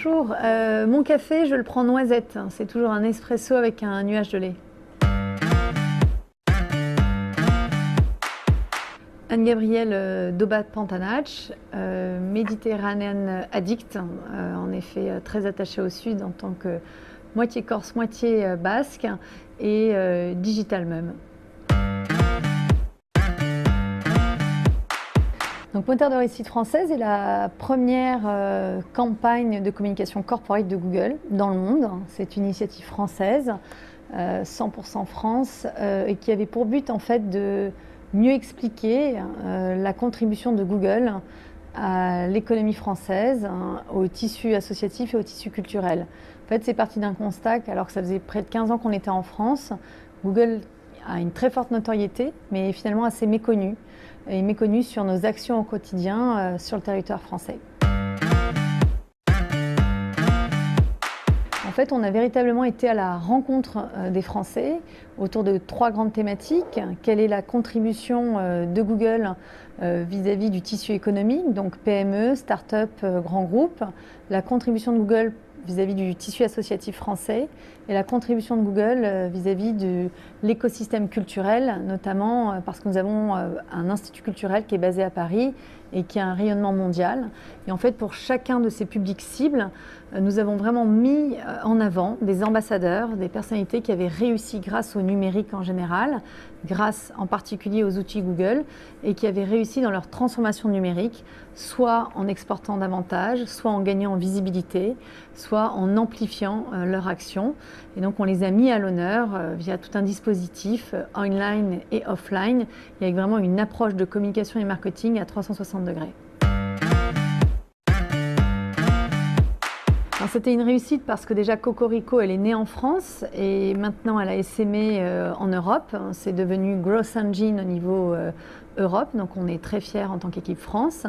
Bonjour, mon café, je le prends noisette. C'est toujours un espresso avec un nuage de lait. Anne-Gabrielle Dobat-Pantanach, méditerranéenne addict, en effet très attachée au sud en tant que moitié corse, moitié basque et digital même. Donc Moteur de réussite française est la première campagne de communication corporate de Google dans le monde. C'est une initiative française, 100% France, et qui avait pour but en fait de mieux expliquer la contribution de Google à l'économie française, au tissu associatif et au tissu culturel. En fait, c'est parti d'un constat qu'alors que ça faisait près de 15 ans qu'on était en France, Google a une très forte notoriété, mais finalement assez méconnue, et méconnue sur nos actions au quotidien sur le territoire français. En fait, on a véritablement été à la rencontre des Français autour de 3 grandes thématiques. Quelle est la contribution de Google vis-à-vis du tissu économique, donc PME, start-up, grands groupes, la contribution de Google vis-à-vis du tissu associatif français et la contribution de Google vis-à-vis de l'écosystème culturel, notamment parce que nous avons un institut culturel qui est basé à Paris et qui a un rayonnement mondial. Et en fait, pour chacun de ces publics cibles, nous avons vraiment mis en avant des ambassadeurs, des personnalités qui avaient réussi grâce au numérique en général, grâce en particulier aux outils Google, et qui avaient réussi dans leur transformation numérique, soit en exportant davantage, soit en gagnant en visibilité, soit en amplifiant leur action. Et donc on les a mis à l'honneur via tout un dispositif online et offline, et avec vraiment une approche de communication et marketing à 360 degrés. C'était une réussite parce que déjà Cocorico, elle est née en France et maintenant elle a essaimé en Europe. C'est devenu Growth Engine au niveau Europe, donc on est très fiers en tant qu'équipe France.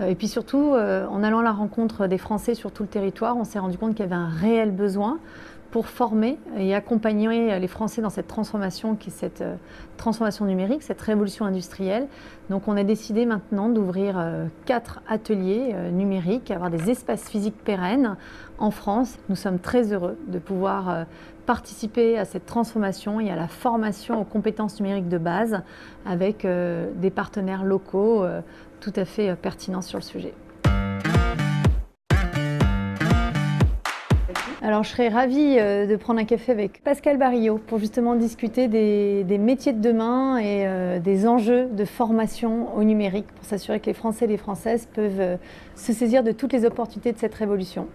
Et puis surtout, en allant à la rencontre des Français sur tout le territoire, on s'est rendu compte qu'il y avait un réel besoin pour former et accompagner les Français dans cette transformation qui est cette transformation numérique, cette révolution industrielle. Donc on a décidé maintenant d'ouvrir 4 ateliers numériques, avoir des espaces physiques pérennes en France. Nous sommes très heureux de pouvoir participer à cette transformation et à la formation aux compétences numériques de base avec des partenaires locaux tout à fait pertinents sur le sujet. Alors je serais ravie de prendre un café avec Pascal Barillot pour justement discuter des métiers de demain et des enjeux de formation au numérique pour s'assurer que les Français et les Françaises peuvent se saisir de toutes les opportunités de cette révolution.